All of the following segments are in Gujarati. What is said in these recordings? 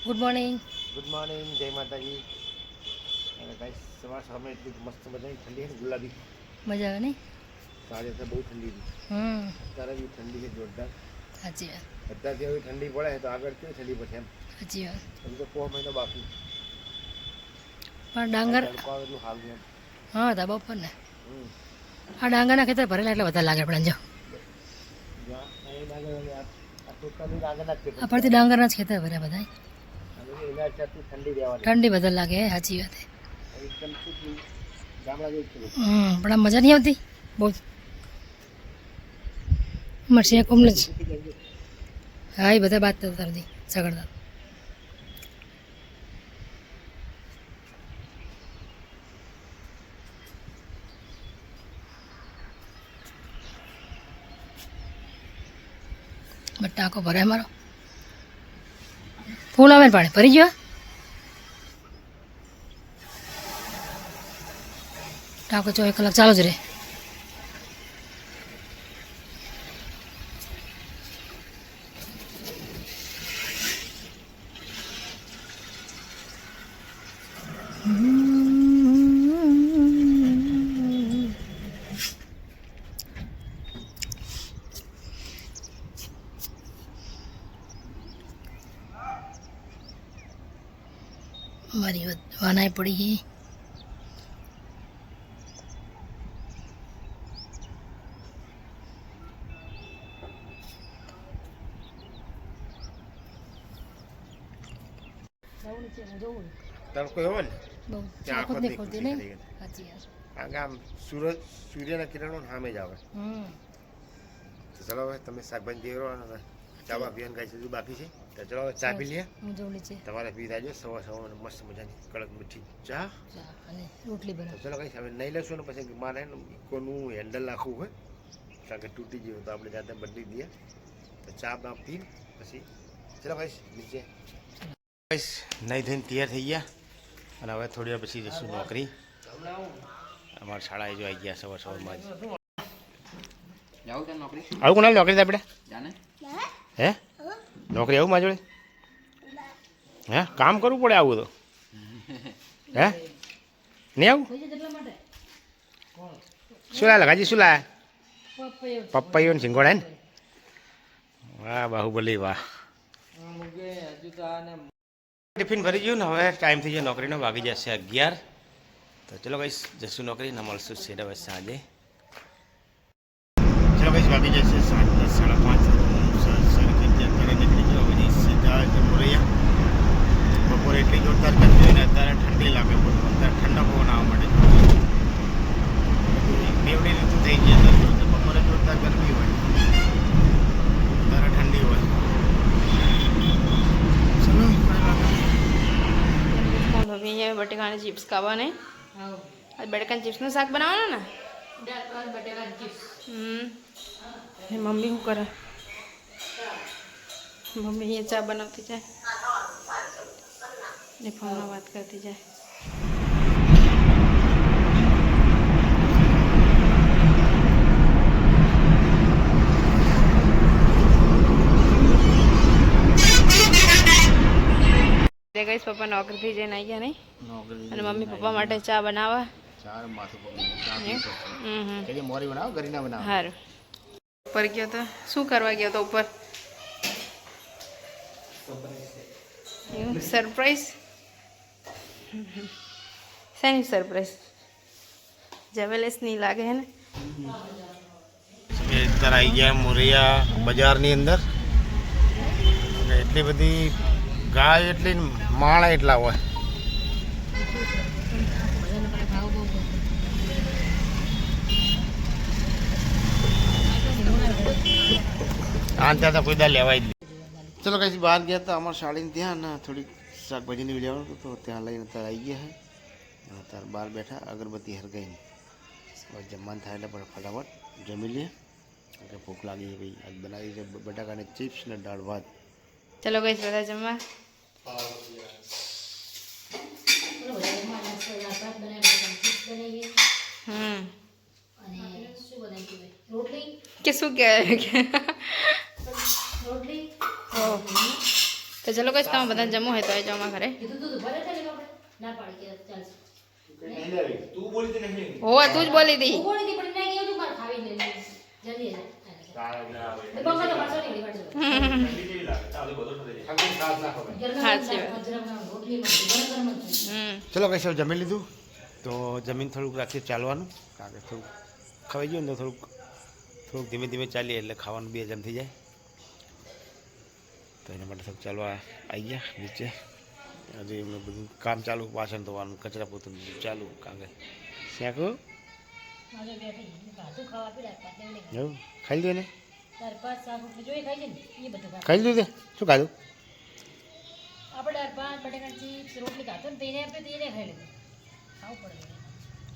ગુડ મોર્નિંગ જય માતાજી. અને ગાઈસ સવાર સવારમાં એટલી મસ્ત મજાની ઠંડી છે ને ગુલાબી મજા આવે નહીં. સાંજે તો બહુ ઠંડી હતી. અત્યારે બી ઠંડી છે જોરદાર. સાચી વાત. અત્યારથી હવે ઠંડી પડે તો આગળ કેવી ઠંડી પડશે એમ. સાચી વાત. હજુ તો 4 મહિના બાકી. પણ ડાંગર તડકો આવે એટલું સારું એમ. હા ધાબા ઉપર ને આ ડાંગરના ખેતર ભરેલા એટલે વધારે લાગે આપણે જો આ પરથી ડાંગરના જ ખેતર ભર્યા બધા ઠંડી વધારે લાગે સાચી વાત. પણ આ મજા નહીં આવતી બહુ મરસી કોમને જ હા એ બધા બાદ થતી સગડતા ટાંકો ભરાય મારો ફૂલ આવે ને પાણી ભરી ગયો ટાંકો 24 કલાક ચાલુ જ રહે. મારી વાનાઈ પડી ગઈ. તડકો એવો ને બહુ ત્યાં આંખો નહીં ખોલતી નહીં. થઈ ગઈ. સાચી વાત. કારણ કે આમ સૂર્યના કિરણો સામે જ આવે. તો ચલો હવે તમે શાકભાજી દેરો ચાવા પીવાનું કાંઈ હજુ બાકી છે તો ચલો હવે ચા પી લઈએ. હું જોઉં નીચે તમારે પી થાય સવાર સવાર મસ્ત મજાની કડક મીઠી ચા. ચા અને રોટલી તો બનાવ. ચલો કઈ હવે નહીં લેશું ને પછી મારે કોનું હેન્ડલ નાખવું હોય કારણ કે તૂટી ગયું તો આપણે જાતે બદલી દઈએ. તો ચા બા પી પછી ચલો ભાઈ નીચે નહીં થઈને તૈયાર થઈ ગયા અને હવે થોડી વાર પછી જશું નોકરી. અમારા શાળાએ જો આવી ગયા સવાર સવારમાં જ આવું કોણ નોકરી આપણે હે નોકરી આવું મારા જોડે હે કામ કરવું પડે આવું તો હે નહીં આવું શું લાયા લગાજી શું લાયા પપ્પાઈઓ ને સિંગોડા ને વાહ બાહુબલી વાહ. ટિફિન ભરી ગયું ને હવે ટાઈમ થઈ ગયો નોકરીનો વાગી જશે 11. તો ચલો કઈ જશું નોકરી ને મળશું સીધા બસ સાંજે. ચલો કઈ વાગી જશે 5:30 અત્યારે નીકળી ગયો પછી સીધા મોરૈયા. બપોરે એટલી જોરદાર ગરમી હોય ને અત્યારે ઠંડી લાગે અત્યારે ઠંડા પવન આવવા માટે બેવડી ઋતુ થઈ ગઈ. બપોરે જોરદાર ગરમી હોય અત્યારે ઠંડી હોય. મમ્મી અહીંયા બટેકાની ચિપ્સ ખાવાને આજ બટેકાની ચિપ્સનું શાક બનાવવાનું ને મમ્મી શું કરે મમ્મી અહીંયા ચા બનાવતી જાય ને ફોનમાં વાત કરતી જાય. ગઈશ પપ્પા નોકરીથી જઈને આવી ગયા નહીં અને મમ્મી પપ્પા માટે ચા બનાવવા સારું ઉપર ગયો તો શું કરવા ગયો તો ઉપર સરપ્રાઈઝ શેની સરપ્રાઈઝ જવેલેસ નહીં લાગે હે ને અત્યારે આવી ગયા મોરૈયા બજારની અંદર એટલી બધી ગાય એટલી માળા એટલા હોય. આ ત્યાં તો કોઈ દા લેવાય જ નહીં. ચલો કઈ બહાર ગયા હતા અમારા શાળીને ત્યાં ને થોડીક શાકભાજીની લેવાનું હતું તો ત્યાં લઈને અત્યારે આવી ગયા છે. અત્યારે બહાર બેઠા અગરબત્તી હરગાઈને જમવાનું થાય એટલે પણ ફટાફટ જમી લઈએ એટલે ભૂખ લાગી ભાઈ આજ બનાવી છે બટાકાની ચિપ્સ ને દાળ ભાત. ચલો ગઈશ બધા જમવા. કે શું કહેવાય કે તો ચલો કઈ તમે બધાને જમવું હોય તો આવી જાઓ અમારા ઘરે તું બોલી તો નહીં હોવે તું જ બોલી હતી સાચી વાત ચલો કઈ સર જમી લીધું તો જમીન થોડુંક રાખીએ ચાલવાનું કારણ કે થોડુંક ખવાઈ ગયું ને તો થોડુંક ધીમે ધીમે ચાલીએ એટલે ખાવાનું બી હજમ થઈ જાય તો એના માટે થોડુંક ચાલવા આવી ગયા નીચે હજી એમને બધું કામ ચાલુ વાસણ ધોવાનું કચરા પોતું બધું ચાલુ કારણ કે શેકો એવું ખાઈ લીધું ને ખાઈ લીધું તે શું ખાધું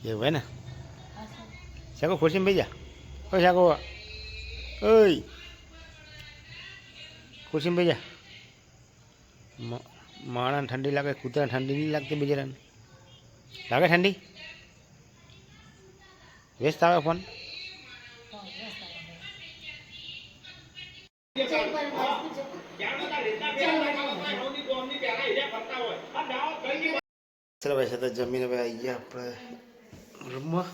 એવું હે ને શાકો ખુરશીમાં ભાઈ જા કોઈ શાકો ઓય ખુરશીમાં ભાઈ જા માણસ ઠંડી લાગે કૂતરા ઠંડી નહીં લાગતી બિચારાને લાગે ઠંડી વ્યસ્ત આવે ફોન ચલો ભાઈ સાથે જમીને હવે આવી ગયા આપણે રૂમમાં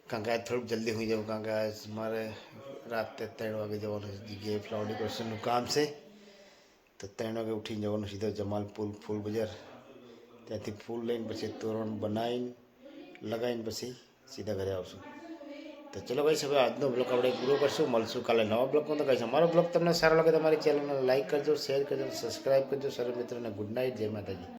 કારણ કે આજ થોડુંક જલ્દી હોઈ જાઉં કારણ કે આજ મારે રાતે 3 વાગે જવાનું છે જગ્યાએ ફ્લાવર ડેકોરેશનનું કામ છે તો 3 વાગે ઉઠીને જવાનું સીધો જમાલપુર ફૂલ બજાર ત્યાંથી ફૂલ લઈને પછી તોરણ બનાવીને લગાવીને પછી સીધા ઘરે આવશું તો ચલો ભાઈ હવે આજનો બ્લોગ આપણે પૂરો કરશું મળશું કાલે નવા બ્લોગમાં તો કહીશ અમારો બ્લોગ તમને સારો લાગે તમારી ચેનલને લાઈક કરજો શેર કરજો સબસ્ક્રાઈબ કરજો સર્વ મિત્રોને ગુડ નાઇટ જય માતાજી.